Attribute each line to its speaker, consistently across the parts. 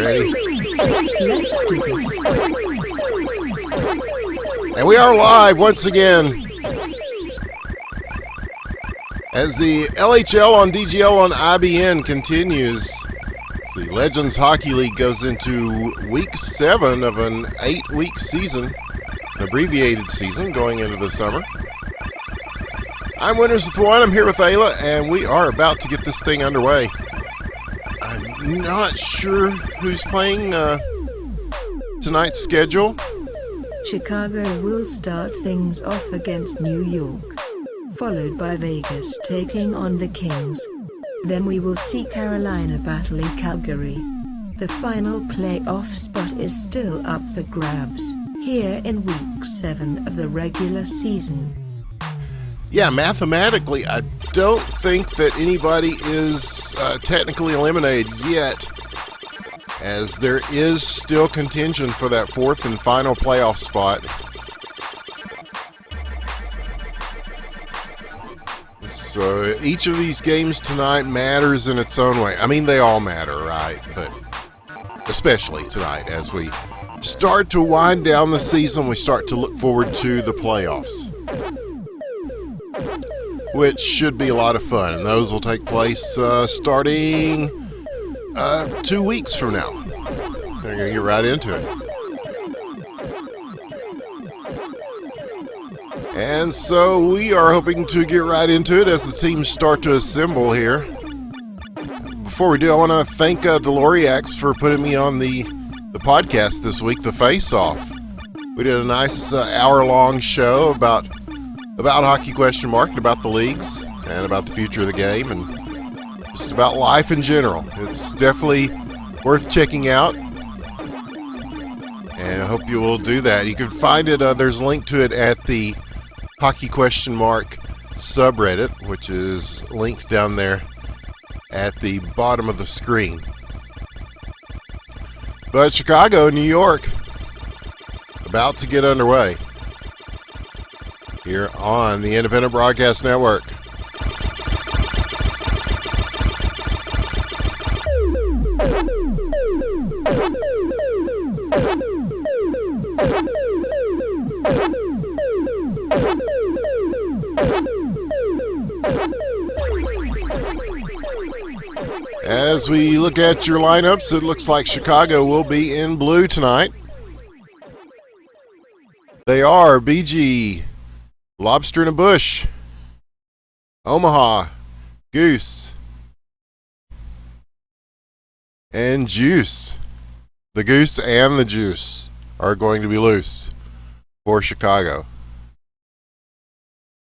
Speaker 1: ready?
Speaker 2: Let's do this.
Speaker 1: And we are live once again as the LHL on DGL on IBN continues. The Legends Hockey League goes into week 7 of an 8-week season, an abbreviated season going into the summer. I'm Winners with One. I'm here with Aila, and we are about to get this thing underway. I'm not sure who's playing tonight's schedule.
Speaker 2: Chicago will start things off against New York, followed by Vegas taking on the Kings. Then we will see Carolina battling Calgary. The final playoff spot is still up for grabs, here in week 7 of the regular season.
Speaker 1: Yeah, mathematically, I don't think that anybody is technically eliminated yet, as there is still contention for that 4th and final playoff spot. So each of these games tonight matters in its own way. I mean, they all matter, right? But especially tonight, as we start to wind down the season, we start to look forward to the playoffs, which should be a lot of fun. And those will take place starting 2 weeks from now. We're going to get right into it. And so we are hoping to get right into it as the teams start to assemble here. Before we do, I want to thank Deloriax for putting me on the podcast this week, The Face Off. We did a nice hour-long show about hockey question mark, and about the leagues, and about the future of the game, and just about life in general. It's definitely worth checking out, and I hope you will do that. You can find it, there's a link to it at the Hockey Question Mark subreddit, which is linked down there at the bottom of the screen. But Chicago, New York, about to get underway here on the Independent Broadcast Network. As we look at your lineups, it looks like Chicago will be in blue tonight. They are BG, Lobster in a Bush, Omaha, Goose, and Juice. The Goose and the Juice are going to be loose for Chicago.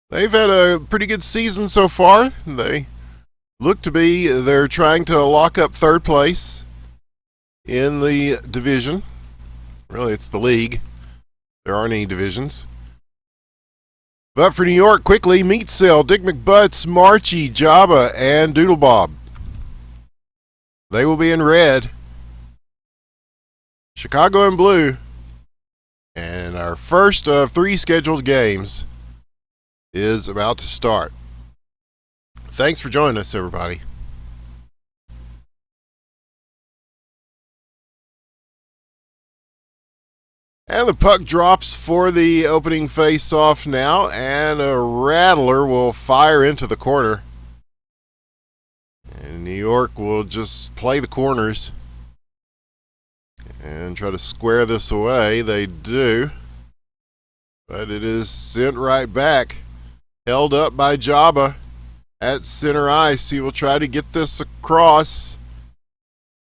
Speaker 1: They've had a pretty good season so far. They look to be, they're trying to lock up 3rd place in the division. Really, it's the league. There aren't any divisions. But for New York, quickly, Meat Cell, Dick McButts, Marchie, Jabba, and Doodle Bob. They will be in red. Chicago in blue. And our first of 3 scheduled games is about to start. Thanks for joining us, everybody. And the puck drops for the opening face-off now, and a rattler will fire into the corner. And New York will just play the corners and try to square this away. They do. But it is sent right back. Held up by Jabba at center ice. He will try to get this across,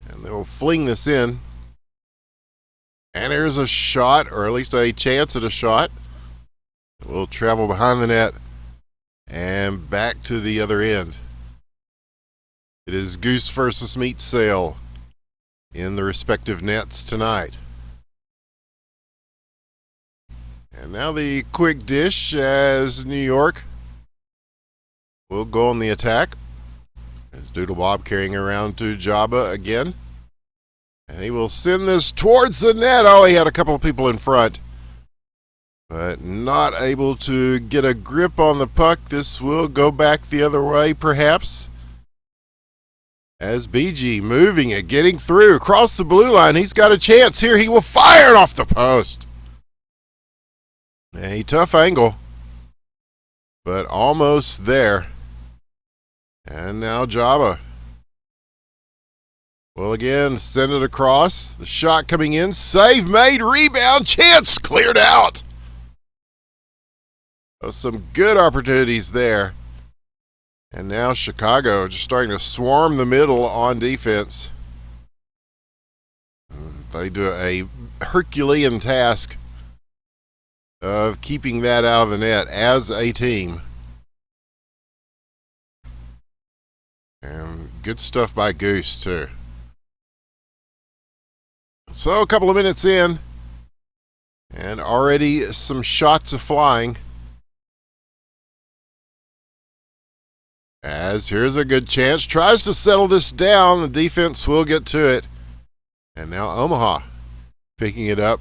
Speaker 1: and they will fling this in. And there's a shot, or at least a chance at a shot. It will travel behind the net and back to the other end. It is Goose versus Meat Sale in the respective nets tonight. And now the quick dish as New York will go on the attack. As Doodle Bob carrying around to Jabba again. And he will send this towards the net. Oh, he had a couple of people in front, but not able to get a grip on the puck. This will go back the other way, perhaps. As BG moving it, getting through across the blue line. He's got a chance here. He will fire it off the post. A tough angle, but almost there. And now Jabba will again send it across. The shot coming in. Save made. Rebound. Chance cleared out. Some good opportunities there. And now Chicago just starting to swarm the middle on defense. They do a Herculean task of keeping that out of the net as a team. And good stuff by Goose, too. So a couple of minutes in, and already some shots are flying. As here's a good chance, tries to settle this down. The defense will get to it. And now Omaha picking it up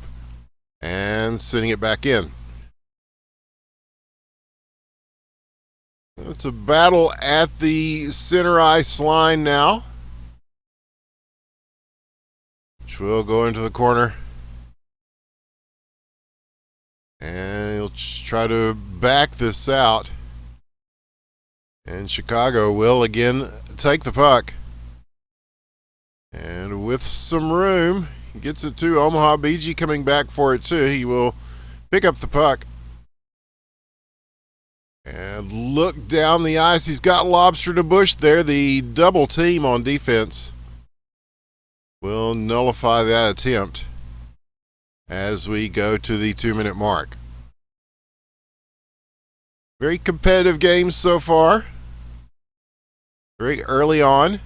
Speaker 1: and sending it back in. It's a battle at the center ice line now, which will go into the corner. And he'll try to back this out. And Chicago will again take the puck. And with some room, he gets it to Omaha. BG coming back for it too. He will pick up the puck. And look down the ice. He's got Lobster to Bush there. The double team on defense will nullify that attempt as we go to the 2-minute mark. Very competitive game so far. Very early on.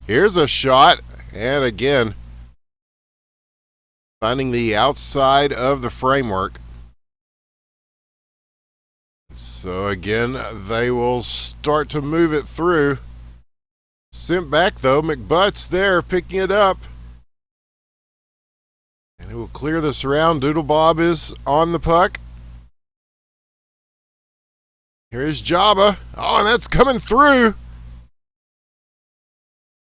Speaker 1: Here's a shot. And again, finding the outside of the framework. So again, they will start to move it through. Sent back though. McButt's there picking it up. And it will clear this around. Doodle Bob is on the puck. Here's Jabba. Oh, and that's coming through.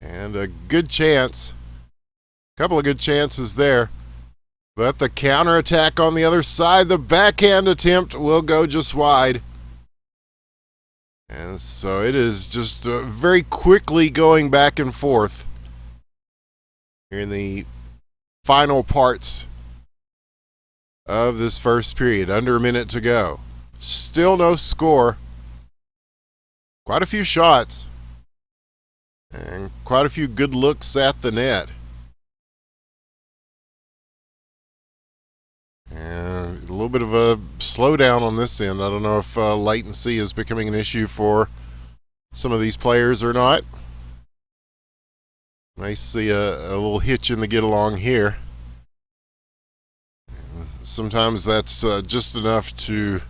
Speaker 1: And a good chance. A couple of good chances there. But the counterattack on the other side, the backhand attempt will go just wide. And so it is just very quickly going back and forth here in the final parts of this first period. Under a minute to go. Still no score. Quite a few shots. And quite a few good looks at the net. And a little bit of a slowdown on this end. I don't know if latency is becoming an issue for some of these players or not. May see a little hitch in the get along here. Sometimes that's just enough to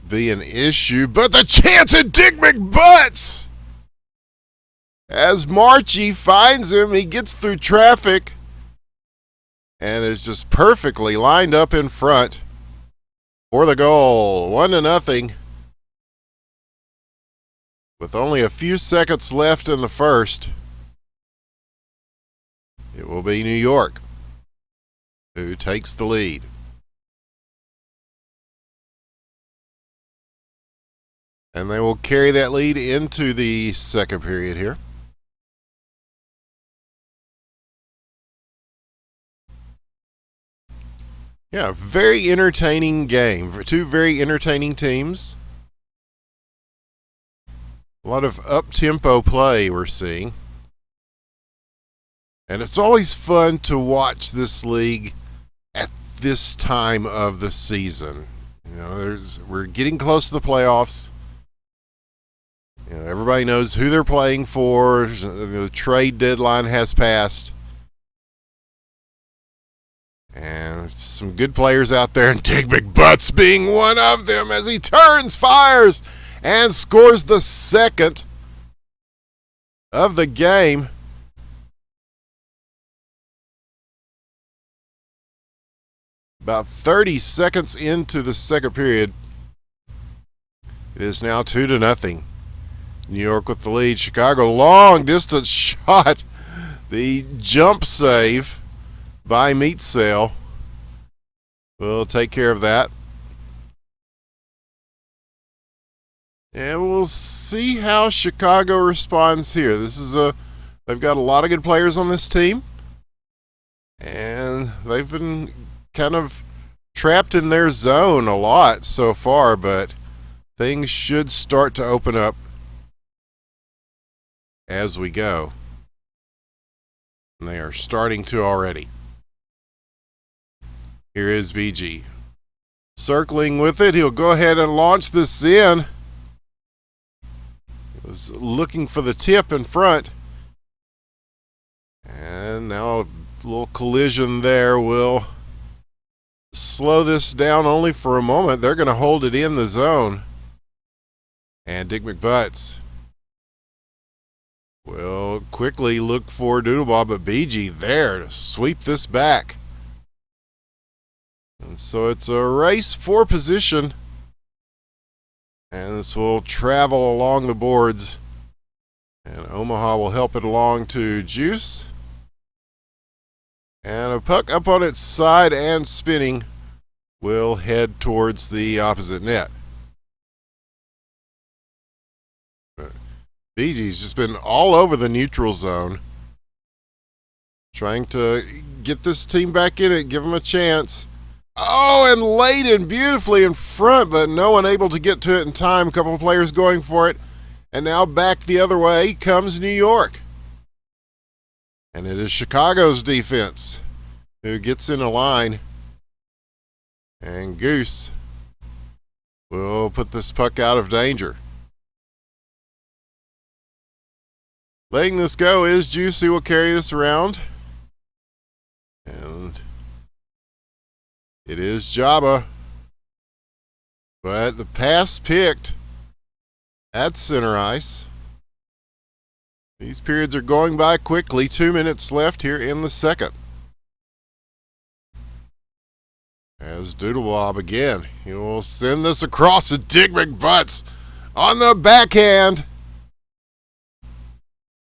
Speaker 1: be an issue, but the chance at Dick McButts! As Marchie finds him, he gets through traffic and is just perfectly lined up in front for the goal. 1-0. With only a few seconds left in the first, it will be New York who takes the lead. And they will carry that lead into the second period here. Yeah, very entertaining game. Two very entertaining teams. A lot of up-tempo play we're seeing. And it's always fun to watch this league at this time of the season. You know, we're getting close to the playoffs. You know, everybody knows who they're playing for. The trade deadline has passed. And some good players out there, and Dick McButts being one of them as he turns, fires, and scores the second of the game. About 30 seconds into the second period, it is now 2-0. New York with the lead. Chicago, long distance shot. The jump save by Meat Sale will take care of that. And we'll see how Chicago responds here. They've got a lot of good players on this team. And they've been kind of trapped in their zone a lot so far, but things should start to open up as we go. And they are starting to already. Here is BG. Circling with it, he'll go ahead and launch this in. He was looking for the tip in front. And now a little collision there will slow this down only for a moment. They're going to hold it in the zone. And Dick McButts will quickly look for Doodlebob, but BG there to sweep this back. And so it's a race for position. And this will travel along the boards. And Omaha will help it along to Juice. And a puck up on its side and spinning will head towards the opposite net. BG's just been all over the neutral zone, trying to get this team back in it, give them a chance. Oh, and laid in beautifully in front, but no one able to get to it in time. A couple of players going for it. And now back the other way comes New York. And it is Chicago's defense who gets in a line. And Goose will put this puck out of danger. Letting this go is Juice, who will carry this around. And it is Jabba. But the pass picked at center ice. These periods are going by quickly. 2 minutes left here in the second. As Doodlebob again, he will send this across to Dick McButts on the backhand.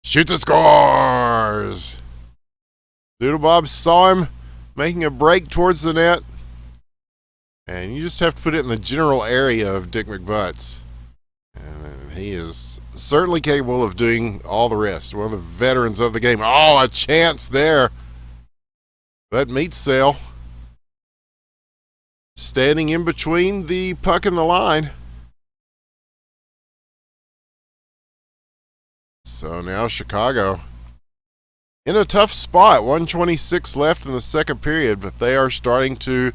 Speaker 1: Shoots and scores. Doodlebob saw him making a break towards the net. And you just have to put it in the general area of Dick McButts. And he is certainly capable of doing all the rest. One of the veterans of the game. Oh, a chance there. But Meat Sale standing in between the puck and the line. So now Chicago in a tough spot. 1:26 left in the second period, but they are starting to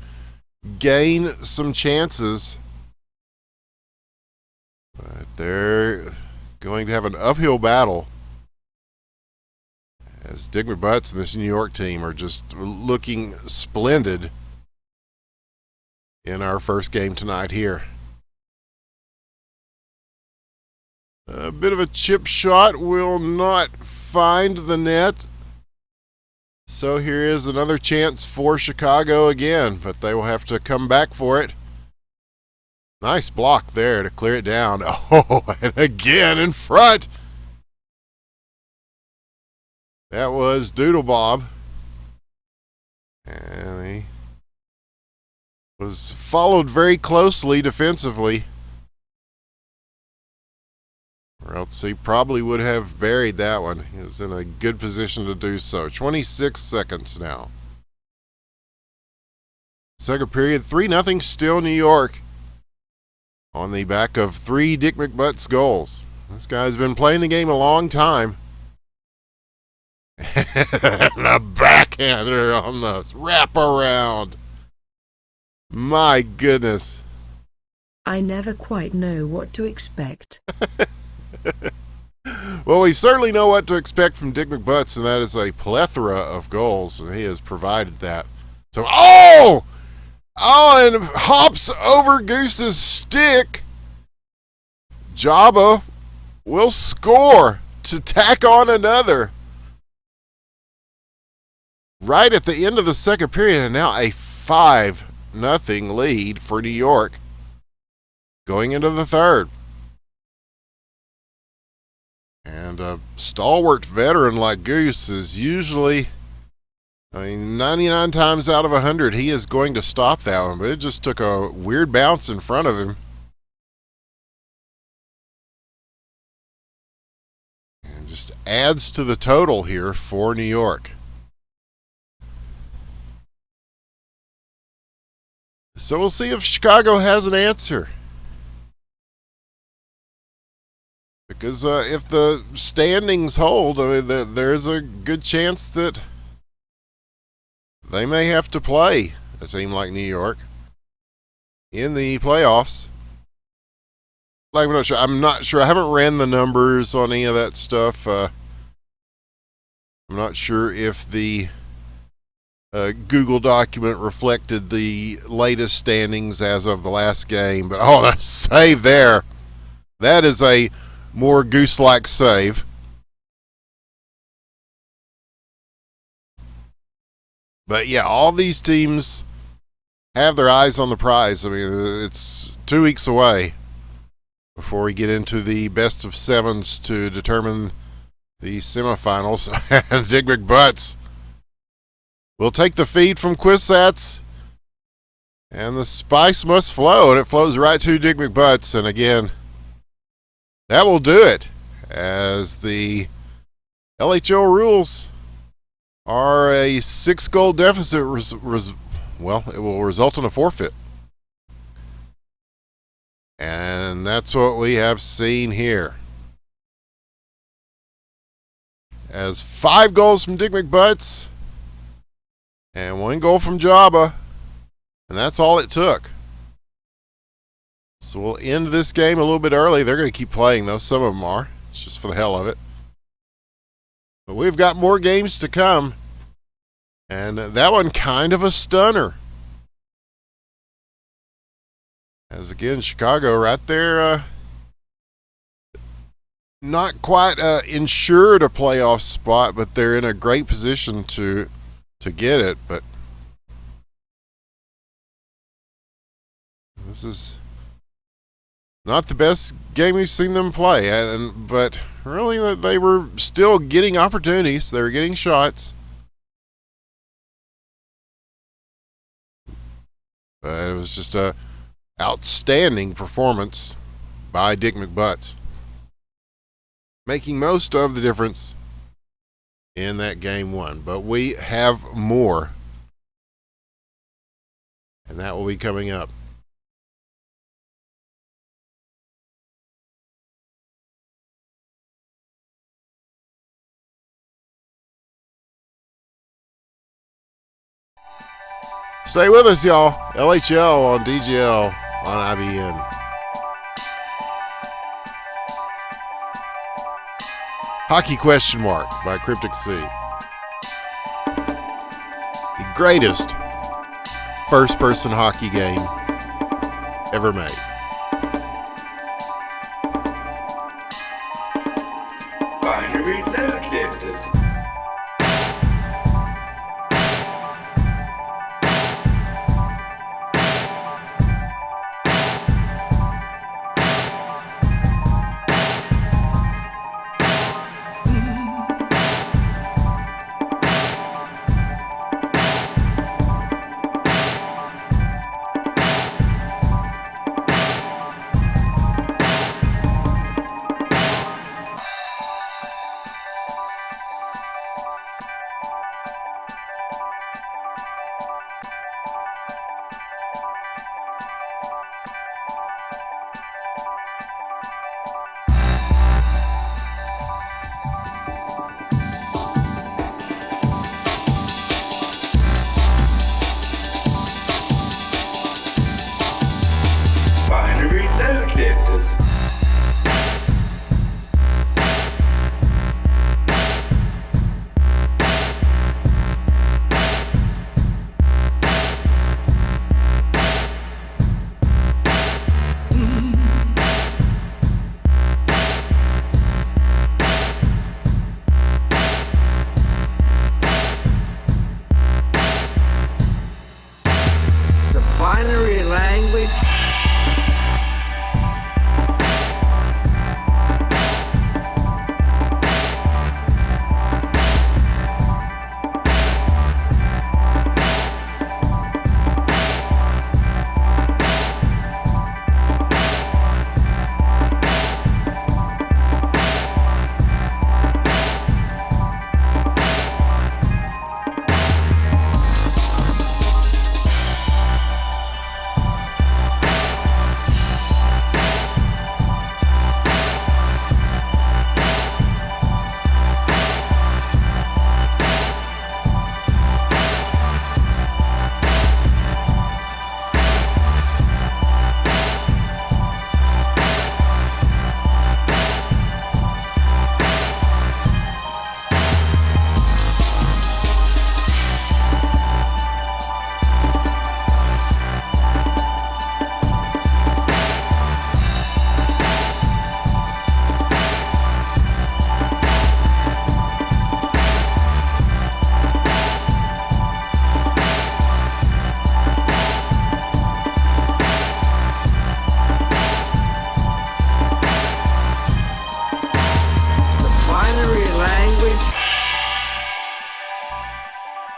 Speaker 1: gain some chances. But they're going to have an uphill battle as Dick McButts and this New York team are just looking splendid in our first game tonight here. A bit of a chip shot will not find the net. So here is another chance for Chicago again, but they will have to come back for it. Nice block there to clear it down. Oh, and again in front. That was Doodlebob. And he was followed very closely defensively, or else he probably would have buried that one. He was in a good position to do so. 26 seconds now. Second period, 3-0 still New York on the back of 3 Dick McButts goals. This guy's been playing the game a long time. And a backhander on the wraparound. My goodness.
Speaker 2: I never quite know what to expect.
Speaker 1: Well, we certainly know what to expect from Dick McButts, and that is a plethora of goals, and he has provided that. So, oh, and hops over Goose's stick. Jabba will score to tack on another. Right at the end of the second period, and now a 5-0 lead for New York going into the third. And a stalwart veteran like Goose is usually, 99 times out of 100, he is going to stop that one. But it just took a weird bounce in front of him. And just adds to the total here for New York. So we'll see if Chicago has an answer. Because if the standings hold, there's a good chance that they may have to play a team like New York in the playoffs. Like, I'm not sure. I haven't ran the numbers on any of that stuff. I'm not sure if the Google document reflected the latest standings as of the last game. But, oh, that save there. That is a more Goose-like save. But, yeah, all these teams have their eyes on the prize. I mean, it's 2 weeks away before we get into the best of sevens to determine the semifinals. And Dick McButts will take the feed from Quissats, and the spice must flow, and it flows right to Dick McButts. And again, that will do it, as the LHL rules are a 6-goal deficit. Well, it will result in a forfeit. And that's what we have seen here. As 5 goals from Dick McButts and 1 goal from Jabba. And that's all it took. So we'll end this game a little bit early. They're going to keep playing, though. Some of them are. It's just for the hell of it. But we've got more games to come. And that one kind of a stunner. As again, Chicago right there, not quite ensured a playoff spot, but they're in a great position to get it. But this is not the best game we've seen them play, but really they were still getting opportunities. They were getting shots. But it was just a outstanding performance by Dick McButts, making most of the difference in that game 1. But we have more, and that will be coming up. Stay with us, y'all. LHL on DGL on IBN. Hockey Question Mark by Cryptic C. The greatest first-person hockey game ever made.
Speaker 3: Binary load.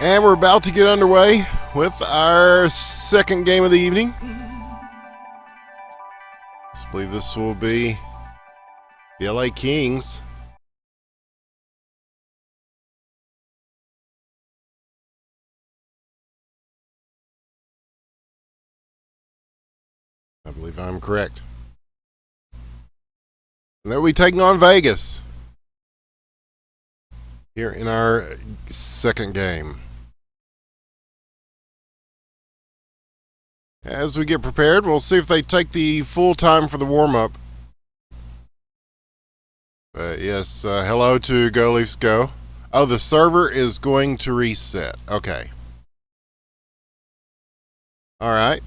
Speaker 1: And we're about to get underway with our second game of the evening. I believe this will be the LA Kings. I believe I'm correct. And they'll be taking on Vegas here in our second game. As we get prepared, we'll see if they take the full time for the warm-up. Yes, hello to Go Leafs Go. Oh, the server is going to reset. Okay. All right.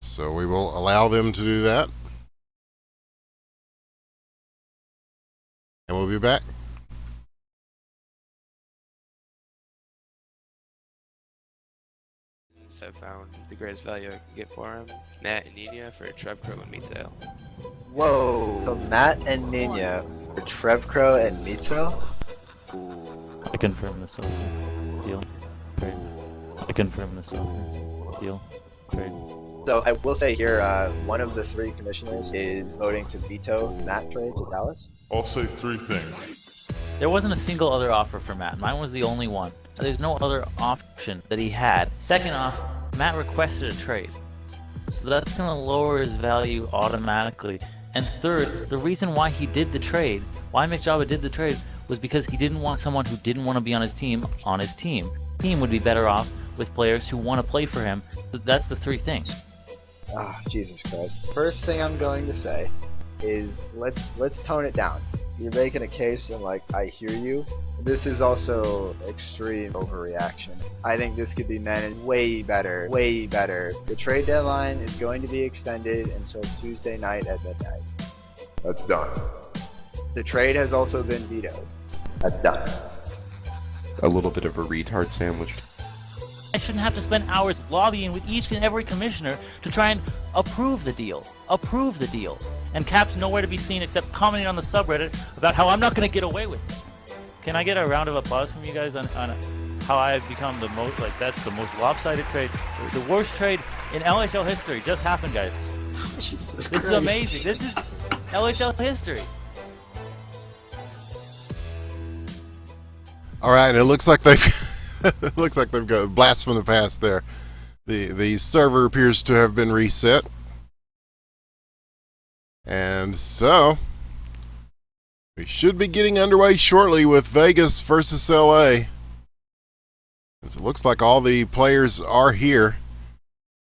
Speaker 1: So we will allow them to do that. And we'll be back.
Speaker 4: So I found the greatest value I could get for him, Matt and Nina for Trebcrow and Meatsail.
Speaker 5: Whoa! So Matt and Nina for Trebcrow and Meatsail?
Speaker 6: I confirm this offer. Deal. Trade. I confirm this offer. Deal. Trade.
Speaker 5: So I will say here, one of the three commissioners is voting to veto Matt trade to Dallas.
Speaker 7: I'll say three things.
Speaker 6: There wasn't a single other offer for Matt. Mine was the only one. There's no other option that he had. Second off, Matt requested a trade. So that's going to lower his value automatically. And third, the reason why he did the trade, why McJobba did the trade, was because he didn't want someone who didn't want to be on his team. Team would be better off with players who want to play for him. So that's the three things.
Speaker 5: Ah, Jesus Christ. First thing I'm going to say is let's tone it down. You're making a case and like, I hear you. This is also extreme overreaction. I think this could be managed way better, way better. The trade deadline is going to be extended until Tuesday night at midnight.
Speaker 7: That's done.
Speaker 5: The trade has also been vetoed. That's done.
Speaker 8: A little bit of a retard sandwich.
Speaker 6: I shouldn't have to spend hours lobbying with each and every commissioner to try and approve the deal. Approve the deal. And Cap's nowhere to be seen except commenting on the subreddit about how I'm not going to get away with it. Can I get a round of applause from you guys on how I have become the most, like, that's the most lopsided trade, the worst trade in LHL history just happened, guys. This is amazing. This is LHL history.
Speaker 1: All right, it looks like they've it looks like they've got a blast from the past there. The server appears to have been reset. And so we should be getting underway shortly with Vegas versus LA. As it looks like all the players are here.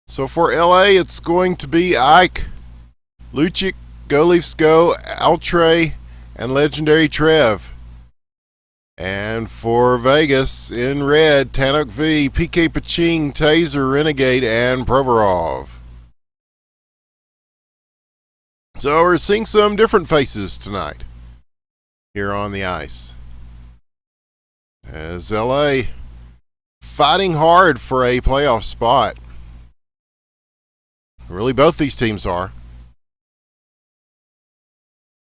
Speaker 1: So for LA, it's going to be Ike, Lucic, Go Leafs Go, Altre, and Legendary Trev. And for Vegas, in red, Tanuk V, PK Paching, Taser, Renegade, and Provorov. So we're seeing some different faces tonight here on the ice. As LA fighting hard for a playoff spot. Really, both these teams are.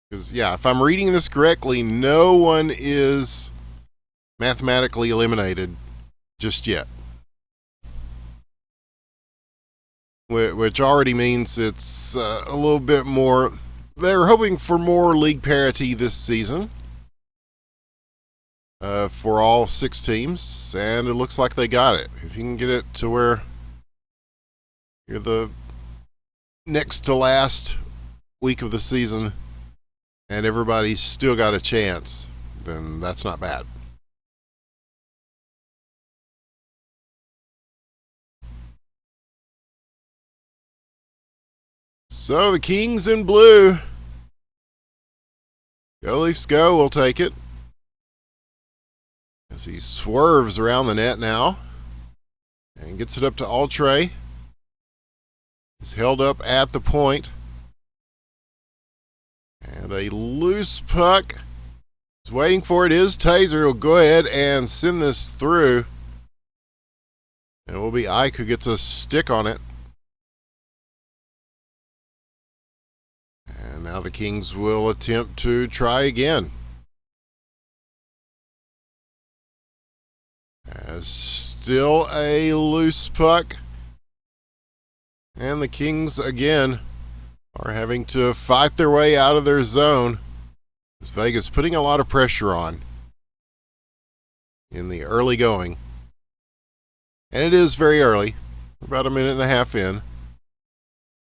Speaker 1: Because, yeah, if I'm reading this correctly, no one is mathematically eliminated just yet. Which already means it's a little bit more. They're hoping for more league parity this season for all 6 teams, and it looks like they got it. If you can get it to where you're the next to last week of the season and everybody's still got a chance, then that's not bad. So the Kings in blue. Go Leafs Go will take it. As he swerves around the net now. And gets it up to Altre. He's held up at the point. And a loose puck. He's waiting for it. Is Taser. He'll go ahead and send this through. And it will be Ike who gets a stick on it. And now the Kings will attempt to try again. As still a loose puck. And the Kings again are having to fight their way out of their zone. As Vegas putting a lot of pressure on in the early going. And it is very early. We're about a minute and a half in.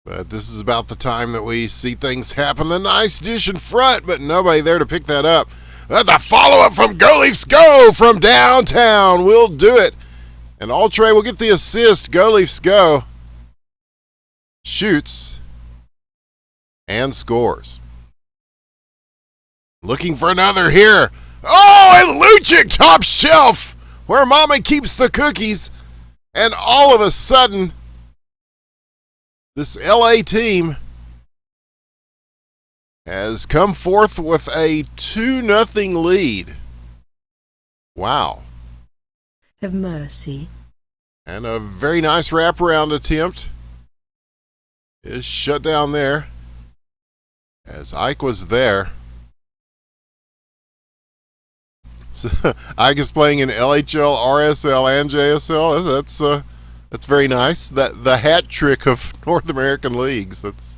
Speaker 1: But this is about the time that we see things happen. The nice dish in front, but nobody there to pick that up. But the follow-up from Go Leafs Go from downtown will do it. And Altre will get the assist. Go Leafs Go shoots and scores. Looking for another here. Oh, and Lucic top shelf where Mama keeps the cookies. And all of a sudden, this LA team has come forth with a 2-0 lead. Wow.
Speaker 2: Have mercy.
Speaker 1: And a very nice wraparound attempt is shut down there as Ike was there. So Ike is playing in LHL, RSL, and JSL. That's very nice. The hat trick of North American leagues. That's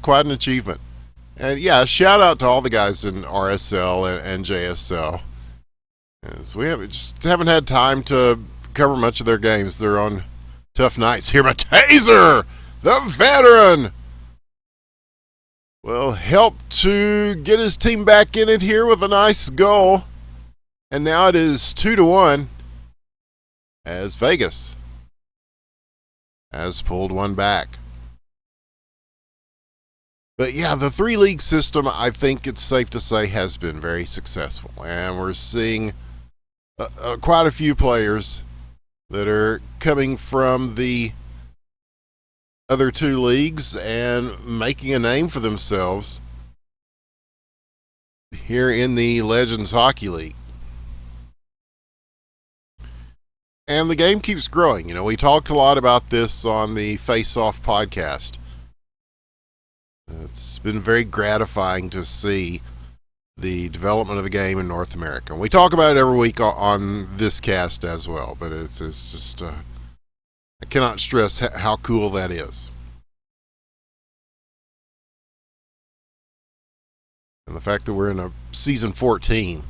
Speaker 1: quite an achievement. And yeah, shout out to all the guys in RSL and JSL. As we just haven't had time to cover much of their games. They're on tough nights here. But Taser, the veteran, will help to get his team back in it here with a nice goal. And now it is 2-1 as Vegas has pulled one back. But yeah, the 3-league system, I think it's safe to say, has been very successful. And we're seeing quite a few players that are coming from the other 2 leagues and making a name for themselves here in the Legends Hockey League. And the game keeps growing. You know, we talked a lot about this on the Face Off podcast. It's been very gratifying to see the development of the game in North America. And we talk about it every week on this cast as well, but it's just, I cannot stress how cool that is. And the fact that we're in a season 14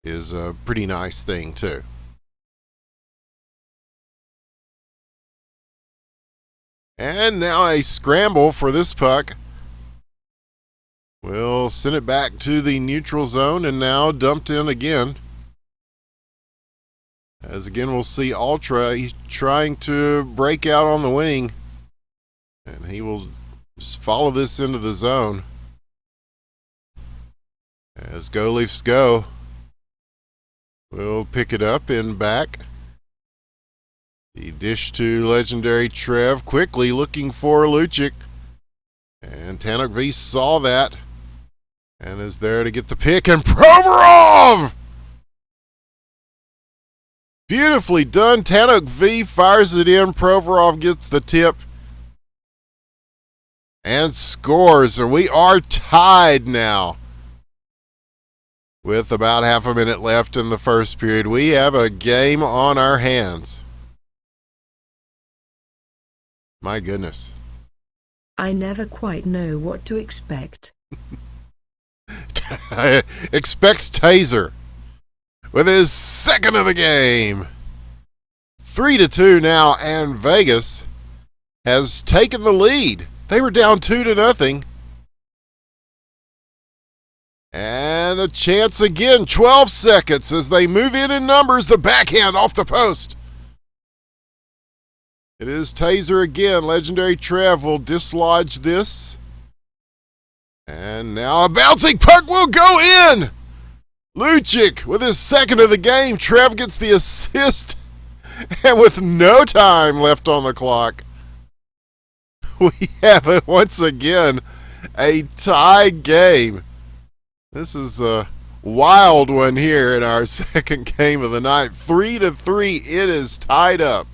Speaker 1: is a pretty nice thing too. And now a scramble for this puck. We'll send it back to the neutral zone and now dumped in again. As again we'll see Ultra trying to break out on the wing. And he will just follow this into the zone. As Go Leafs Go, we'll pick it up in back. The dish to legendary Trev, quickly looking for Lucic. And Tanuk V saw that and is there to get the pick. And Provorov! Beautifully done. Tanuk V fires it in. Provorov gets the tip and scores. And we are tied now. With about half a minute left in the first period, we have a game on our hands. My goodness.
Speaker 2: I never quite know what to expect.
Speaker 1: Expect Taser with his second of the game. 3-2 now, and Vegas has taken the lead. They were down 2-0. And a chance again, 12 seconds as they move in numbers. The backhand off the post. It is Taser again. Legendary Trev will dislodge this. And now a bouncing puck will go in. Lucic with his second of the game. Trev gets the assist. And with no time left on the clock, we have once again a tie game. This is a wild one here in our second game of the night. 3-3. It is tied up.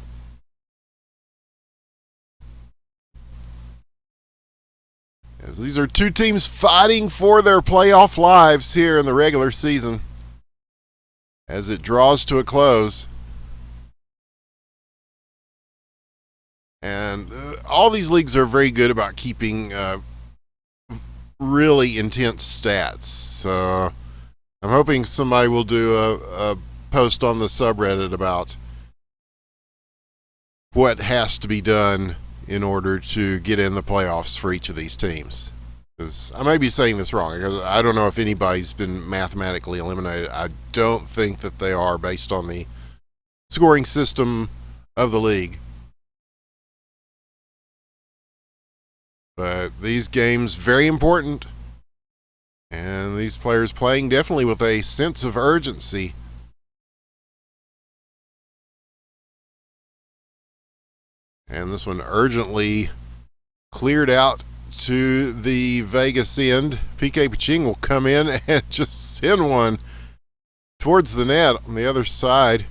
Speaker 1: As these are two teams fighting for their playoff lives here in the regular season as it draws to a close. And all these leagues are very good about keeping really intense stats. So I'm hoping somebody will do a post on the subreddit about what has to be done in order to get in the playoffs for each of these teams. Because I may be saying this wrong, because I don't know if anybody's been mathematically eliminated. I don't think that they are based on the scoring system of the league. But these games, very important. And these players playing definitely with a sense of urgency. And this one urgently cleared out to the Vegas end. PK Paching will come in and just send one towards the net on the other side.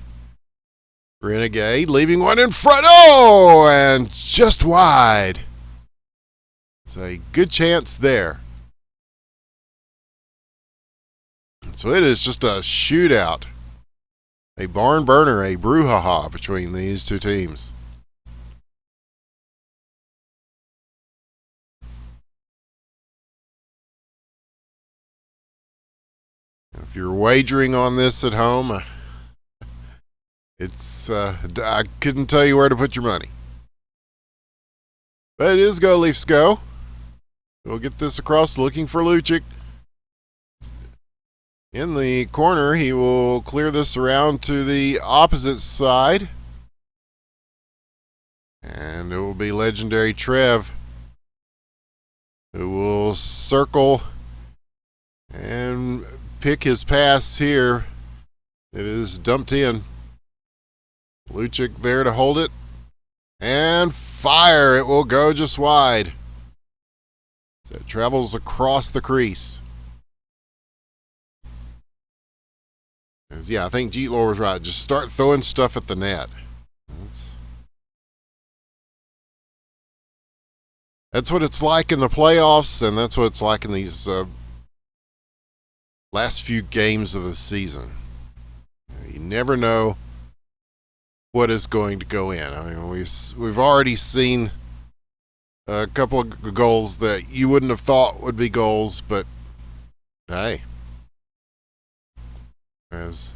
Speaker 1: Renegade leaving one in front. Oh, and just wide. It's a good chance there. So it is just a shootout. A barn burner, a brouhaha between these two teams. If you're wagering on this at home, it's I couldn't tell you where to put your money. But it is Go Leafs Go. We'll get this across, looking for Lucic. In the corner, he will clear this around to the opposite side. And it will be legendary Trev who will circle and pick his pass here. It is dumped in. Lucic there to hold it. And fire. It will go just wide. So it travels across the crease. Yeah, I think Jeet Lore was right. Just start throwing stuff at the net. That's what it's like in the playoffs, and that's what it's like in these last few games of the season. You never know what is going to go in. I mean, we've already seen a couple of goals that you wouldn't have thought would be goals, but hey. As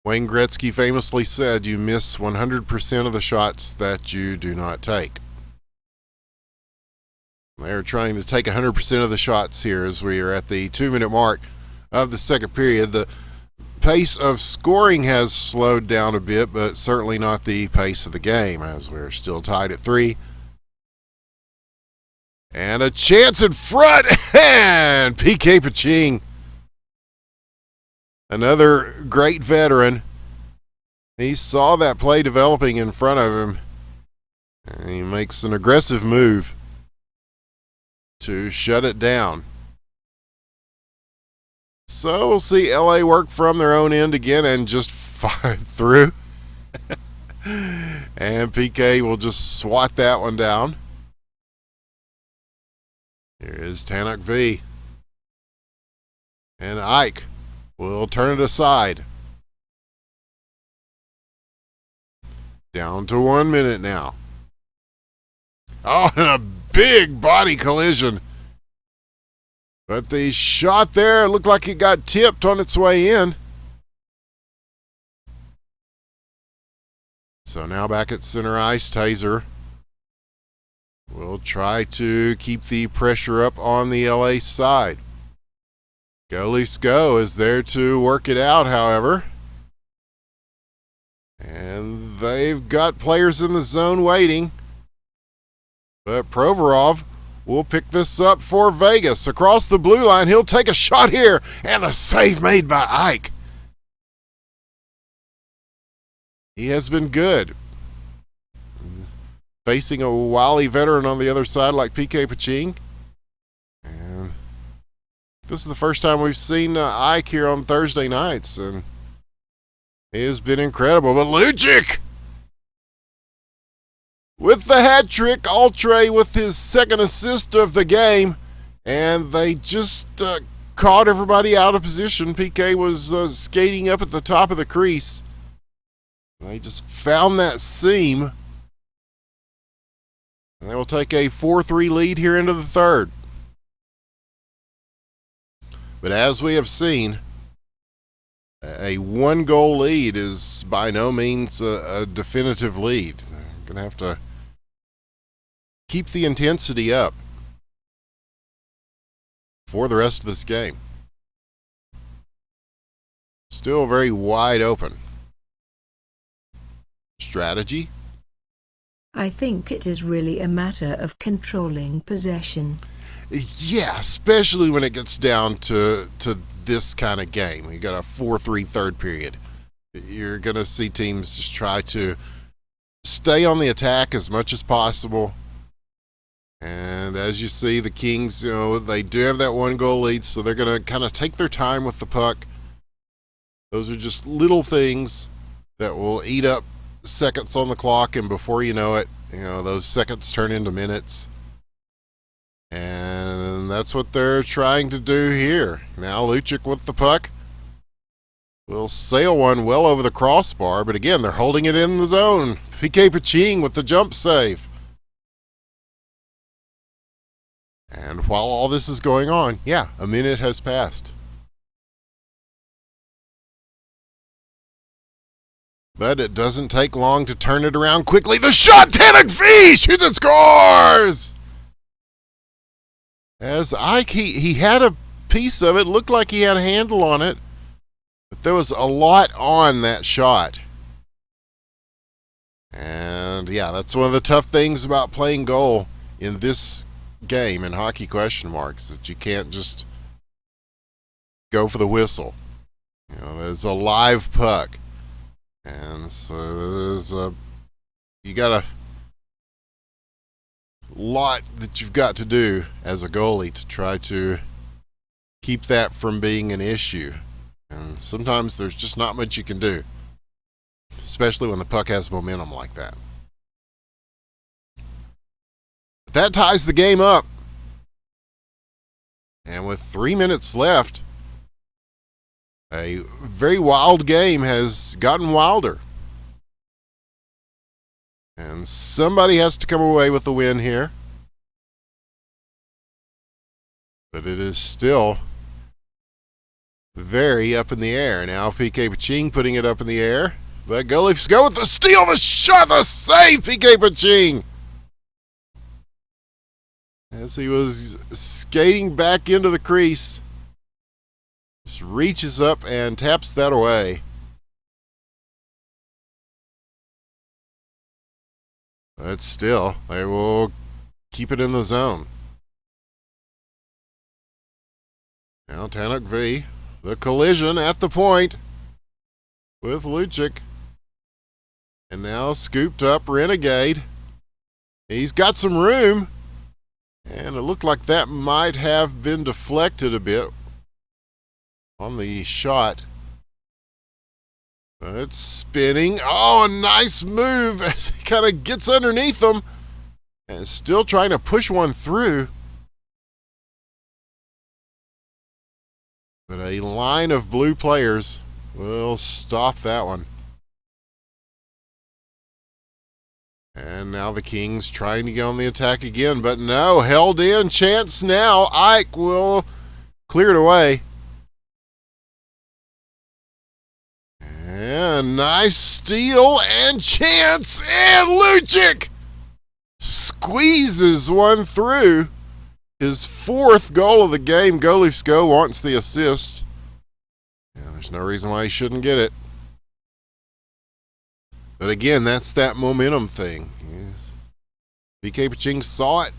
Speaker 1: Wayne Gretzky famously said, you miss 100% of the shots that you do not take. They're trying to take 100% of the shots here as we are at the 2-minute mark of the second period. The pace of scoring has slowed down a bit, but certainly not the pace of the game as we're still tied at 3. And a chance in front, and PK Paching. Another great veteran. He saw that play developing in front of him. And he makes an aggressive move to shut it down. So we'll see LA work from their own end again and just fire through. And PK will just swat that one down. Here is Tanak V. And Ike will turn it aside. Down to 1 minute now. Oh, and a big body collision. But the shot there looked like it got tipped on its way in. So now back at center ice, Taser will try to keep the pressure up on the LA side. Go Leafs Go is there to work it out, however. And they've got players in the zone waiting. But Provorov will pick this up for Vegas. Across the blue line, he'll take a shot here. And a save made by Ike. He has been good. Facing a wily veteran on the other side like PK Paching. And this is the first time we've seen Ike here on Thursday nights. And he has been incredible. But Lucic! with the hat trick. Altre with his second assist of the game. And they just caught everybody out of position. PK was skating up at the top of the crease. They just found that seam. And they will take a 4-3 lead here into the third. But as we have seen, a 1-goal lead is by no means a definitive lead. They're going to have to keep the intensity up for the rest of this game. Still very wide open. Strategy?
Speaker 2: I think it is really a matter of controlling possession.
Speaker 1: Yeah, especially when it gets down to this kind of game. You got a 4-3 third period. You're going to see teams just try to stay on the attack as much as possible. And as you see, the Kings, they do have that 1-goal lead, so they're going to kind of take their time with the puck. Those are just little things that will eat up seconds on the clock, and before you know it, those seconds turn into minutes. And that's what they're trying to do here. Now Lucic with the puck will sail one well over the crossbar, but again, they're holding it in the zone. PK Paching with the jump save. And while all this is going on, yeah, a minute has passed. But it doesn't take long to turn it around quickly. The shot, Tanak V shoots and scores! As Ike, he had a piece of it, looked like he had a handle on it, but there was a lot on that shot. And yeah, that's one of the tough things about playing goal in this game in hockey question marks, that you can't just go for the whistle. There's a live puck, and so you got a lot that you've got to do as a goalie to try to keep that from being an issue. And sometimes there's just not much you can do, especially when the puck has momentum like that. But that ties the game up. And with 3 minutes left, a very wild game has gotten wilder. And somebody has to come away with the win here. But it is still very up in the air. Now PK Paching putting it up in the air. But goalies go with the steal, the shot, the save, PK Paching. As he was skating back into the crease, just reaches up and taps that away. But still, they will keep it in the zone. Now Tanak V, the collision at the point with Lucic. And now scooped up Renegade. He's got some room. And it looked like that might have been deflected a bit on the shot. But it's spinning. Oh, a nice move as he kind of gets underneath them. And still trying to push one through. But a line of blue players will stop that one. And now the Kings trying to get on the attack again, but no, held in, chance now. Ike will clear it away. And nice steal and chance, and Lucic squeezes one through. His 4th goal of the game. Golifsko wants the assist. Yeah, there's no reason why he shouldn't get it. But again, that's that momentum thing. Yes. PK Paching saw it,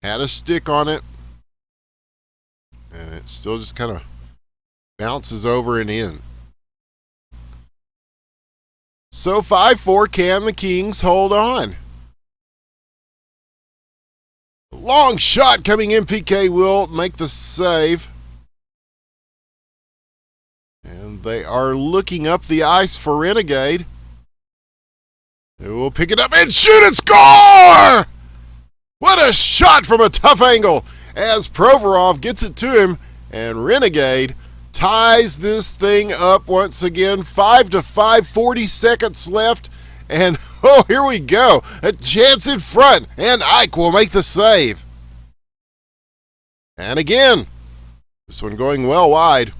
Speaker 1: had a stick on it, and it still just kind of bounces over and in. So 5-4, can the Kings hold on? Long shot coming in, PK will make the save. And they are looking up the ice for Renegade. We'll pick it up and shoot and score! What a shot from a tough angle as Provorov gets it to him, and Renegade ties this thing up once again. 5-5, 40 seconds left, and oh, here we go. A chance in front, and Ike will make the save. And again, this one going well wide.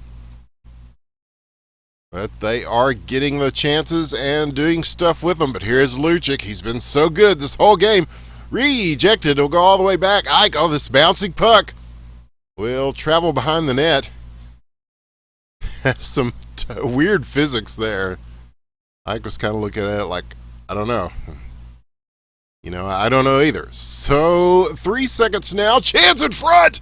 Speaker 1: But they are getting the chances and doing stuff with them. But here's Lucic. He's been so good this whole game. Rejected. It'll go all the way back. Ike, oh, this bouncing puck will travel behind the net. Some weird physics there. Ike was kind of looking at it like, I don't know. I don't know either. So, 3 seconds now. Chance in front!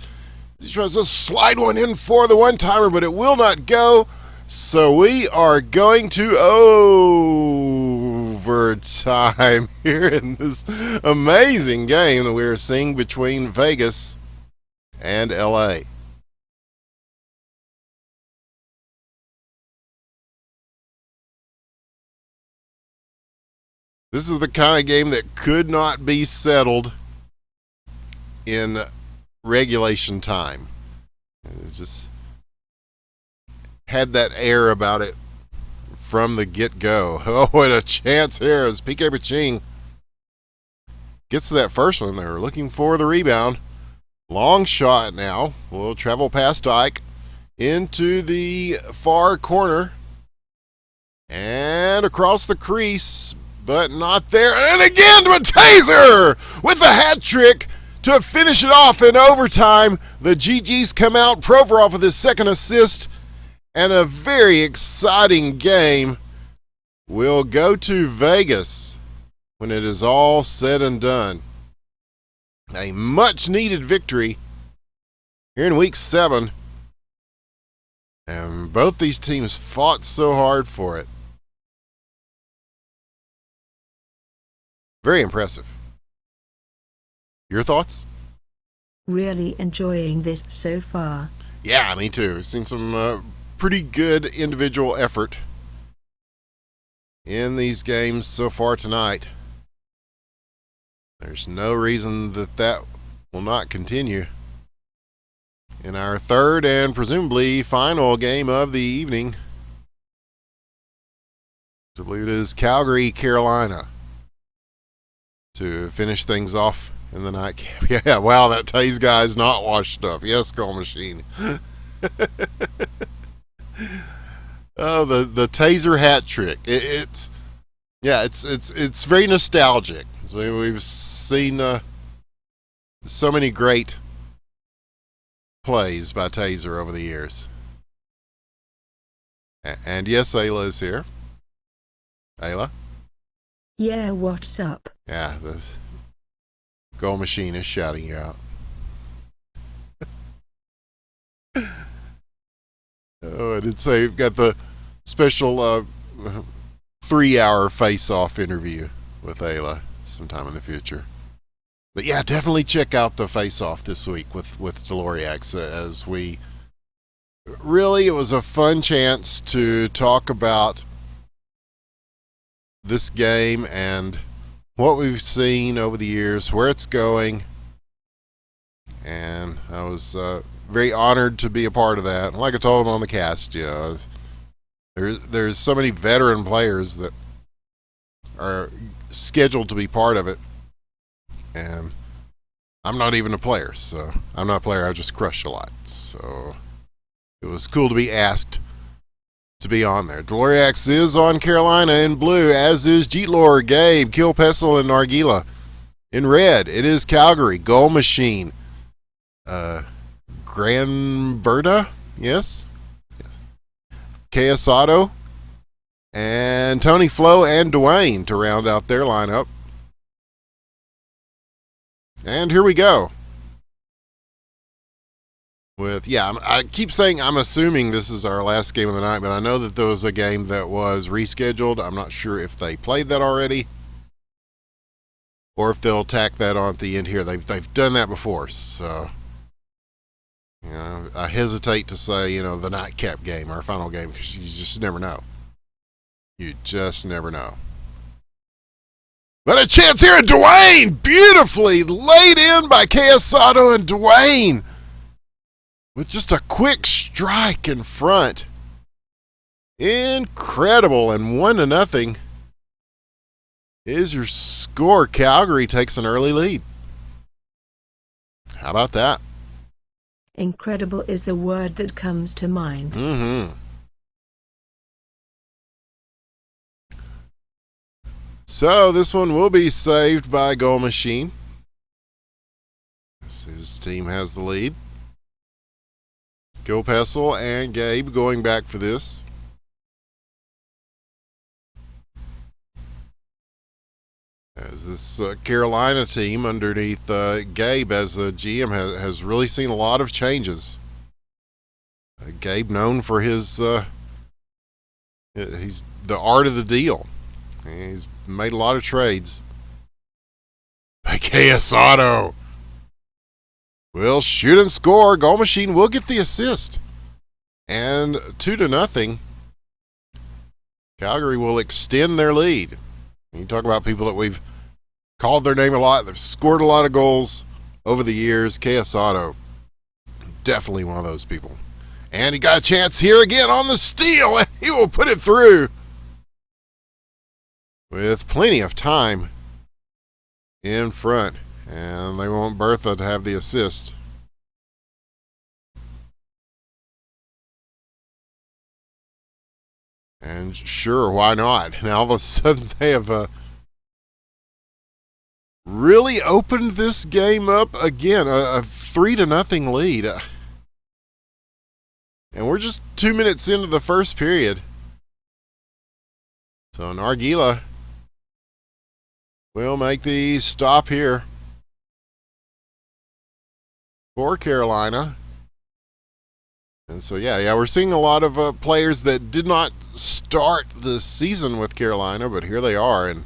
Speaker 1: He tries to slide one in for the one-timer, but it will not go. So we are going to overtime here in this amazing game that we're seeing between Vegas and LA. This is the kind of game that could not be settled in regulation time. It's just had that air about it from the get-go. Oh, what a chance here as P.K. Baching gets to that first one. They're looking for the rebound. Long shot now. Will travel past Ike into the far corner and across the crease, but not there. And again to a Taser with the hat trick to finish it off in overtime. The GGs come out. Provorov with his second assist. And a very exciting game will go to Vegas when it is all said and done. A much-needed victory here in Week 7. And both these teams fought so hard for it. Very impressive. Your thoughts?
Speaker 2: Really enjoying this so far.
Speaker 1: Yeah, me too. We've seen some pretty good individual effort in these games so far tonight. There's no reason that will not continue in our third and presumably final game of the evening. I believe it is Calgary, Carolina, to finish things off in the nightcap. Yeah, wow, that Taze guy's not washed up. Yes, Call Machine. Oh, the Taser hat trick. It's very nostalgic. We've seen so many great plays by Taser over the years. And yes, Aila is here. Aila?
Speaker 2: Yeah, what's up?
Speaker 1: Yeah, the Goal Machine is shouting you out. Oh, I did say we've got the special 3-hour face-off interview with Aila sometime in the future. But yeah, definitely check out the face-off this week with Deloriax, as we really, it was a fun chance to talk about this game and what we've seen over the years, where it's going, and I was very honored to be a part of that. And like I told him on the cast, there's so many veteran players that are scheduled to be part of it, and I'm not even a player, so I'm not a player. I just crush a lot, so it was cool to be asked to be on there. Deloriax is on Carolina in blue, as is Jeetlor, Gabe, Kilpessel, and Nargila. In red, it is Calgary, Goal Machine, Granberta, yes, Keasato, and Tony Flo and Dwayne to round out their lineup. And here we go. I keep saying I'm assuming this is our last game of the night, but I know that there was a game that was rescheduled. I'm not sure if they played that already, or if they'll tack that on at the end here. They've done that before, so I hesitate to say the nightcap game, our final game, because you just never know. You just never know. But a chance here, and Dwayne beautifully laid in by Casato, and Dwayne with just a quick strike in front. Incredible, and 1-0 is your score. Calgary takes an early lead. How about that?
Speaker 2: Incredible is the word that comes to mind.
Speaker 1: Mm-hmm. So this one will be saved by Goal Machine. His team has the lead. Gil Pessel and Gabe going back for this. As this Carolina team underneath Gabe as a GM has really seen a lot of changes. Gabe known for his he's the art of the deal. He's made a lot of trades. Casato will shoot and score. Goal Machine will get the assist. And 2-0. Calgary will extend their lead. You talk about people that we've called their name a lot. They've scored a lot of goals over the years. Casato, definitely one of those people. And he got a chance here again on the steal, and he will put it through with plenty of time in front. And they want Bertha to have the assist. And sure, why not? Now all of a sudden they have really opened this game up again. A 3-0 lead. And we're just 2 minutes into the first period. So Nargila will make the stop here for Carolina. And so, yeah, we're seeing a lot of players that did not start the season with Carolina, but here they are, and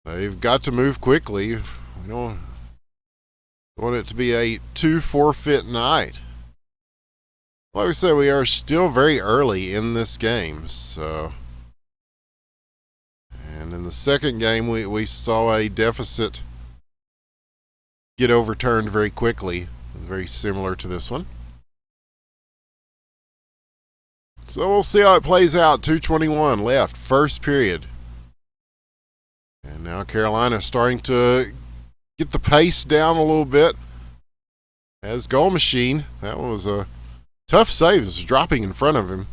Speaker 1: they've got to move quickly. We don't want it to be a 2-forfeit night. Like we said, we are still very early in this game, so. And in the second game, we saw a deficit get overturned very quickly. Very similar to this one. So we'll see how it plays out. 2:21 left, first period. And now Carolina starting to get the pace down a little bit. As Goal Machine, that was a tough save. It was dropping in front of him.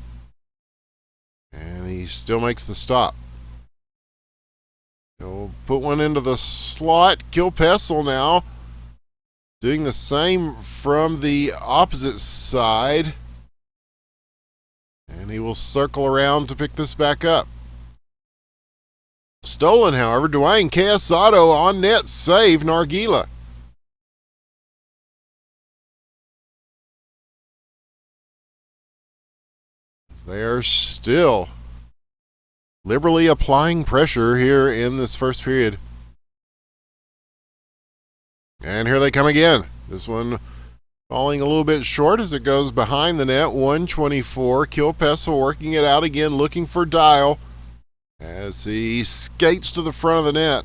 Speaker 1: And he still makes the stop. He'll put one into the slot. Gil Pessel now doing the same from the opposite side. And he will circle around to pick this back up. Stolen, however. Dwayne Casato on net. Save Nargila. They are still liberally applying pressure here in this first period. And here they come again. This one falling a little bit short as it goes behind the net. 124. Gil Pessel working it out again, looking for Dial as he skates to the front of the net.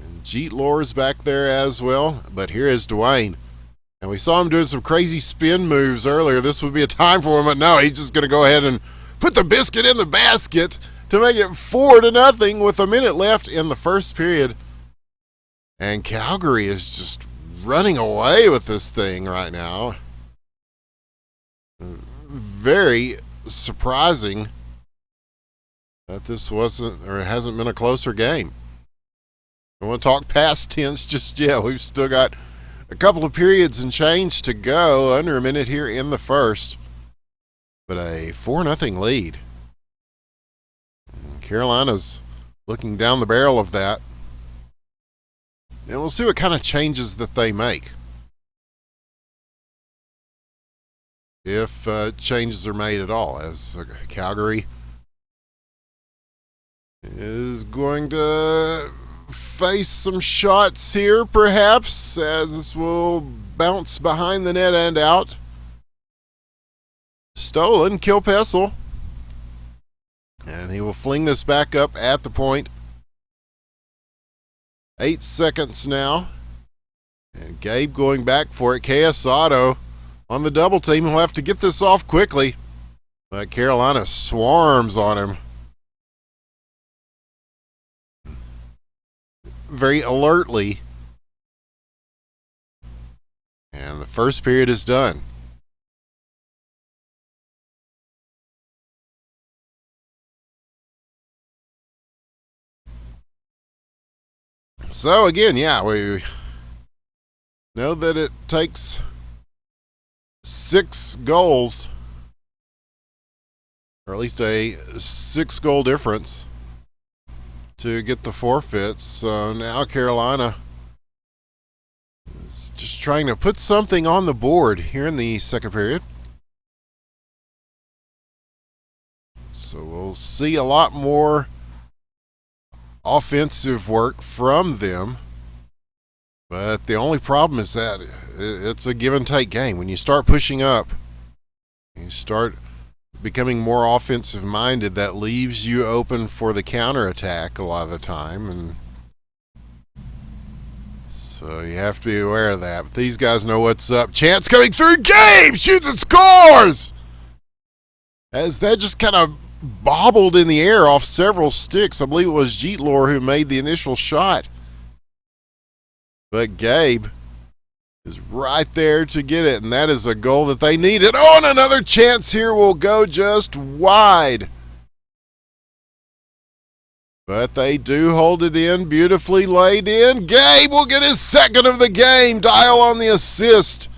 Speaker 1: And Jeet Lore's back there as well. But here is Dwayne. And we saw him doing some crazy spin moves earlier. This would be a time for him, but no, he's just going to go ahead and put the biscuit in the basket to make it 4-0 with a minute left in the first period. And Calgary is just running away with this thing right now. Very surprising that this wasn't or hasn't been a closer game. I don't want to talk past tense just yet. We've still got a couple of periods and change to go. Under a minute here in the first. But a 4-0 lead. And Carolina's looking down the barrel of that. And we'll see what kind of changes that they make. If changes are made at all, as Calgary is going to face some shots here, perhaps, as this will bounce behind the net and out. Stolen, Gil Pessel. And he will fling this back up at the point. 8 seconds now. And Gabe going back for it. KS Auto on the double team. He'll have to get this off quickly. But Carolina swarms on him. Very alertly. And the first period is done. So again, yeah, we know that it takes 6 goals, or at least a 6-goal difference, to get the forfeits. So now Carolina is just trying to put something on the board here in the second period. So we'll see a lot more offensive work from them. But the only problem is that it's a give and take game. When you start pushing up, you start becoming more offensive minded, that leaves you open for the counterattack a lot of the time. And so you have to be aware of that. But these guys know what's up. Chance coming through. Gabe shoots and scores! As that just kind of bobbled in the air off several sticks. I believe it was Jeetlor who made the initial shot. But Gabe is right there to get it, and that is a goal that they needed. Oh, and another chance here will go just wide. But they do hold it in, beautifully laid in. Gabe will get his second of the game. Dial on the assist.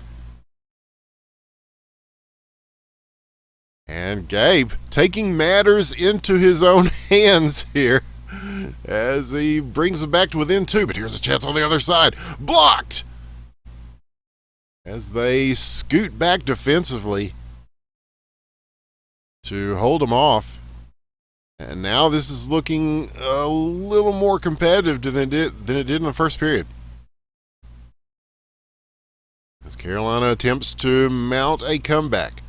Speaker 1: And Gabe taking matters into his own hands here as he brings it back to within 2. But here's a chance on the other side. Blocked! As they scoot back defensively to hold them off. And now this is looking a little more competitive than it did in the first period. As Carolina attempts to mount a comeback.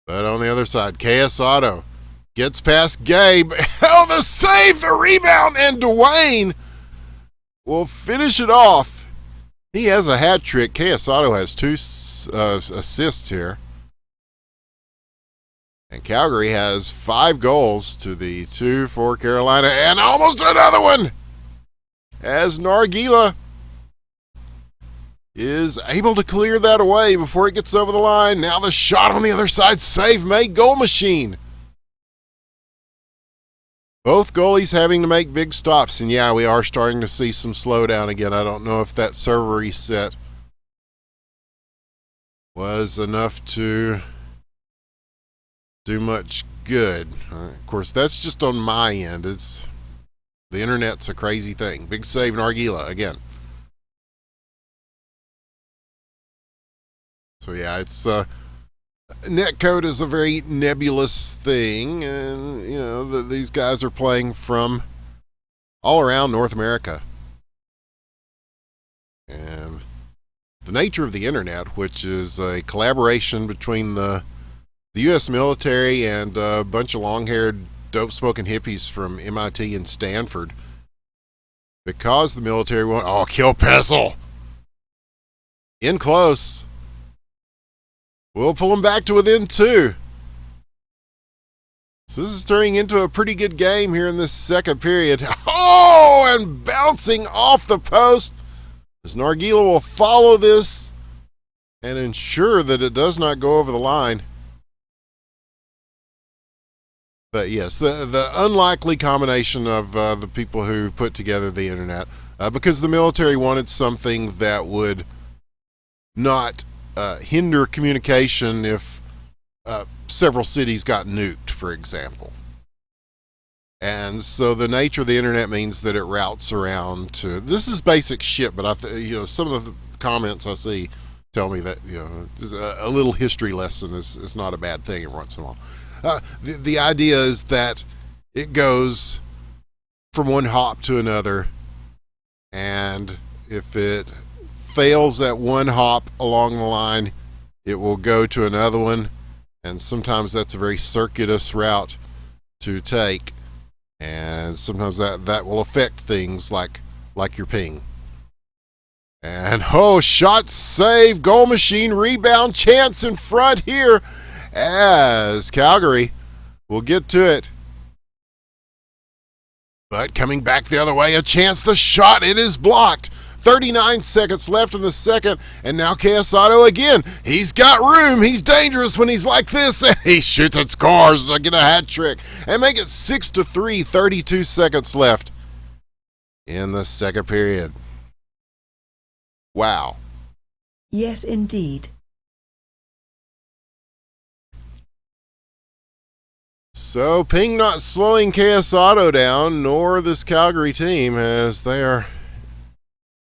Speaker 1: But on the other side, KS Auto gets past Gabe. Oh, the save, the rebound, and Dwayne will finish it off. He has a hat trick. KS Auto has 2 assists here. And Calgary has 5 goals to the 2 for Carolina. And almost another one! As Nargila is able to clear that away before it gets over the line. Now the shot on the other side. Save made. Goal machine. Both goalies having to make big stops. And yeah, we are starting to see some slowdown again. I don't know if that server reset was enough to do much good. Of course, that's just on my end. The internet's a crazy thing. Big save Nargila again. So yeah, it's netcode is a very nebulous thing, and you know these guys are playing from all around North America, and the nature of the internet, which is a collaboration between the U.S. military and a bunch of long-haired, dope-smoking hippies from MIT and Stanford, because the military won't kill Pessel in close. We'll pull them back to within 2. So this is turning into a pretty good game here in this second period. Oh, and bouncing off the post. As Nargila will follow this and ensure that it does not go over the line. But yes, the unlikely combination of the people who put together the internet, because the military wanted something that would not hinder communication if several cities got nuked, for example. And so the nature of the internet means that it routes around to. This is basic shit, but some of the comments I see tell me that a little history lesson is not a bad thing every once in a while. The idea is that it goes from one hop to another, and if it fails at one hop along the line, it will go to another one, and sometimes that's a very circuitous route. to take, and sometimes that will affect things like your ping. And shot save, goal machine, rebound chance in front here as Calgary will get to it. But coming back the other way, a chance, the shot, it is blocked. 39 seconds left in the second, and now KS Auto again. He's got room. He's dangerous when he's like this, and he shoots and scores to get a hat trick and make it 6-3, 32 seconds left in the second period. Wow.
Speaker 2: Yes, indeed.
Speaker 1: So Ping not slowing KS Auto down, nor this Calgary team, as they are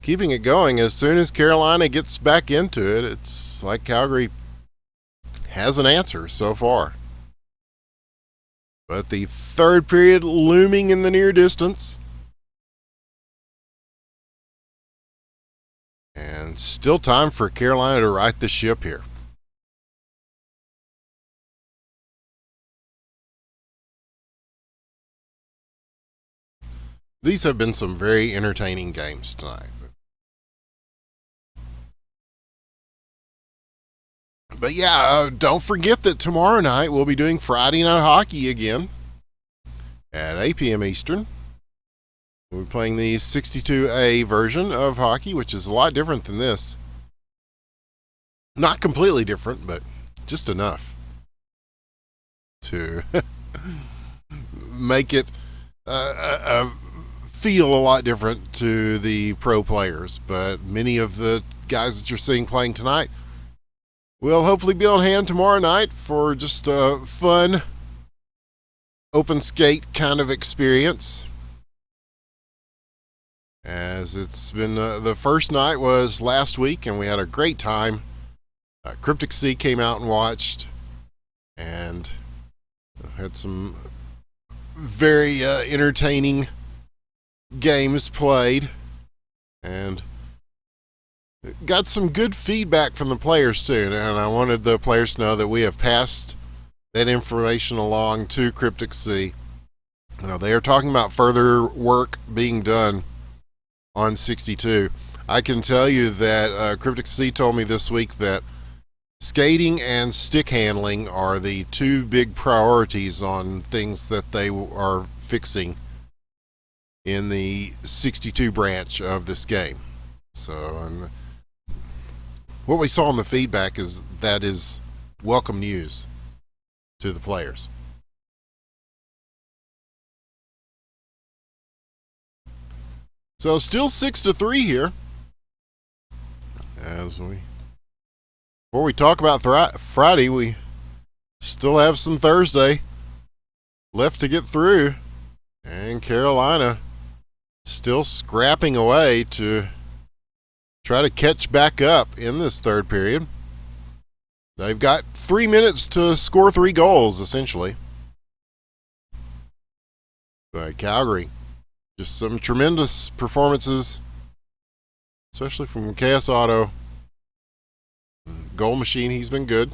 Speaker 1: keeping it going. As soon as Carolina gets back into it, it's like Calgary has an answer so far. But the third period looming in the near distance. And still time for Carolina to right the ship here. These have been some very entertaining games tonight. But yeah, don't forget that tomorrow night we'll be doing Friday Night Hockey again at 8 p.m. Eastern. We'll be playing the 62A version of hockey, which is a lot different than this. Not completely different, but just enough to make it feel a lot different to the pro players. But many of the guys that you're seeing playing tonight will hopefully be on hand tomorrow night for just a fun open skate kind of experience. As it's been, the first night was last week, and we had a great time. Cryptic Sea came out and watched, and had some very entertaining games played, and got some good feedback from the players too. And I wanted the players to know that we have passed that information along to Cryptic Sea. You know, they are talking about further work being done on 62. I can tell you that Cryptic Sea told me this week that skating and stick handling are the two big priorities on things that they are fixing in the 62 branch of this game. So, and what we saw in the feedback is that is welcome news to the players. So still 6-3 here. Before we talk about Friday, we still have some Thursday left to get through, and Carolina still scrapping away to try to catch back up in this third period. They've got 3 minutes to score 3 goals, essentially. But Calgary, just some tremendous performances, especially from KS Auto. Goal machine, he's been good.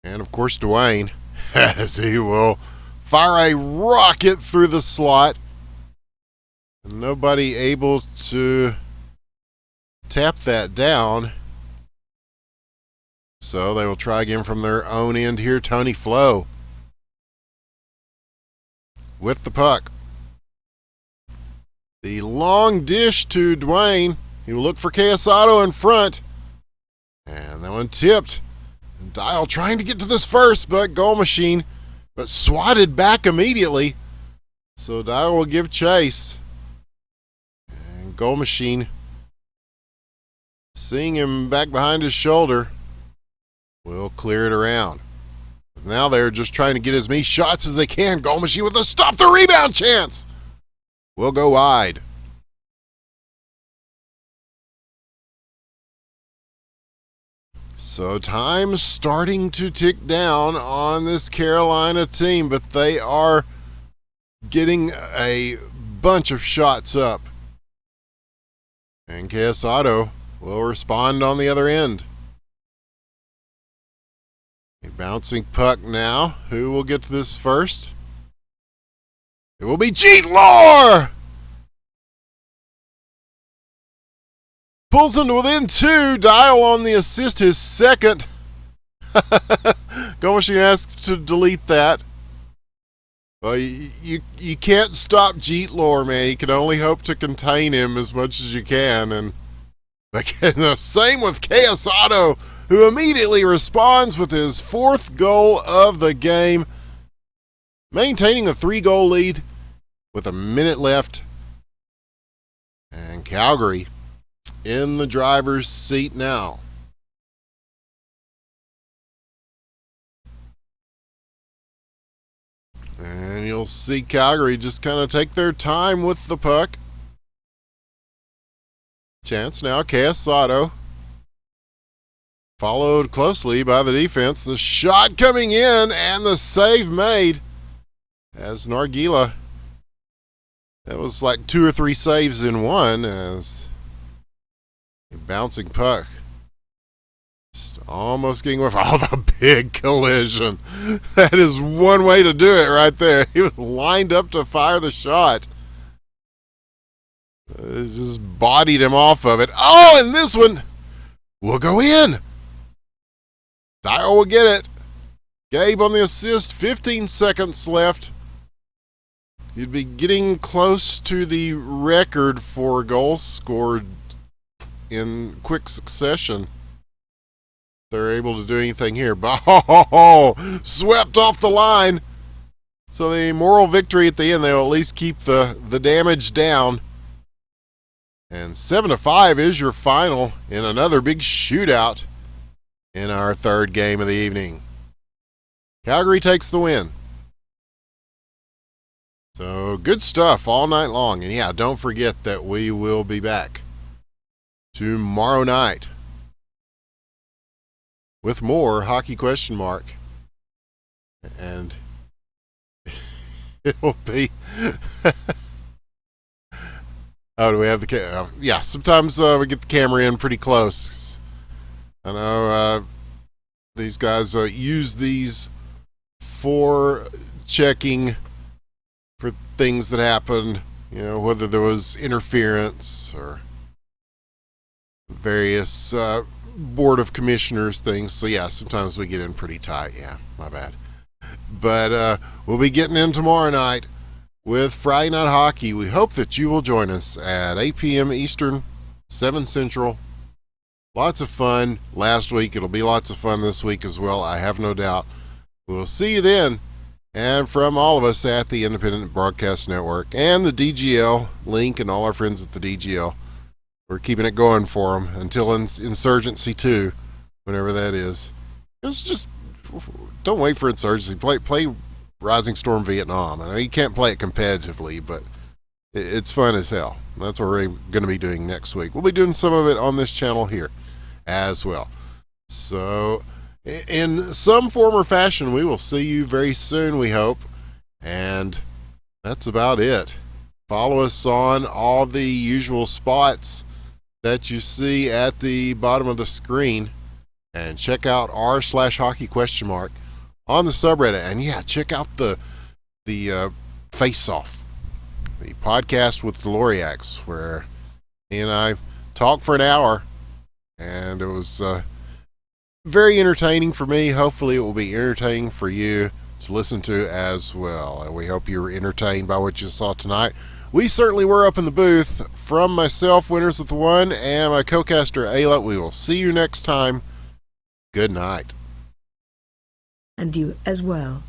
Speaker 1: And of course Dwayne, as he will fire a rocket through the slot. Nobody able to tap that down. So they will try again from their own end here. Tony Flo with the puck. The long dish to Dwayne. He will look for KS Auto in front. And that one tipped. And Dial trying to get to this first, but goal machine. But swatted back immediately. So Dial will give chase. And goal machine, seeing him back behind his shoulder, will clear it around. Now they're just trying to get as many shots as they can. Goal machine with a stop the rebound chance. Will go wide. So time's starting to tick down on this Carolina team, but they are getting a bunch of shots up. And KS Auto will respond on the other end. A bouncing puck now. Who will get to this first? It will be Jeet Lore! Pulls into within 2. Dial on the assist, his second. Go Machine asks to delete that. Well, you can't stop Jeet Lore, man. You can only hope to contain him as much as you can. And again, the same with Chaos who immediately responds with his 4th goal of the game, maintaining a 3-goal lead with a minute left. And Calgary in the driver's seat now. And you'll see Calgary just kind of take their time with the puck. Chance now, KS followed closely by the defense. The shot coming in and the save made as Nargila. That was like 2 or 3 saves in one as a bouncing puck. Just almost getting away from the big collision. That is one way to do it right there. He was lined up to fire the shot. It just bodied him off of it. Oh, and this one will go in. Dial will get it. Gabe on the assist. 15 seconds left. You'd be getting close to the record for goals scored in quick succession. They're able to do anything here. But swept off the line. So the moral victory at the end, they'll at least keep the damage down. And 7-5 is your final in another big shootout in our 3rd game of the evening. Calgary takes the win. So good stuff all night long. And yeah, don't forget that we will be back tomorrow night with more Hockey Question Mark. And it'll be... Oh, do we have the camera? Yeah, sometimes we get the camera in pretty close. I know these guys use these for checking for things that happened, whether there was interference or various Board of Commissioners things. So yeah, sometimes we get in pretty tight. Yeah, my bad. But we'll be getting in tomorrow night with Friday Night Hockey. We hope that you will join us at 8 p.m. Eastern, 7 Central. Lots of fun last week. It'll be lots of fun this week as well, I have no doubt. We'll see you then. And from all of us at the Independent Broadcast Network and the DGL, Link and all our friends at the DGL, we're keeping it going for them until Insurgency 2, whenever that is. It's just, don't wait for Insurgency. Play Rising Storm Vietnam. I know you can't play it competitively, but it's fun as hell. That's what we're going to be doing next week. We'll be doing some of it on this channel here as well. So, in some form or fashion, we will see you very soon, we hope. And that's about it. Follow us on all the usual spots that you see at the bottom of the screen. And check out r/hockey question mark on the subreddit. And yeah, check out the Face Off, the podcast with Deloriacs, where he and I talked for an hour, and it was very entertaining for me. Hopefully it will be entertaining for you to listen to as well. And we hope you were entertained by what you saw tonight. We certainly were up in the booth. From myself, Winners with the One, and my co-caster Aila, we will see you next time. Good night.
Speaker 2: And you as well.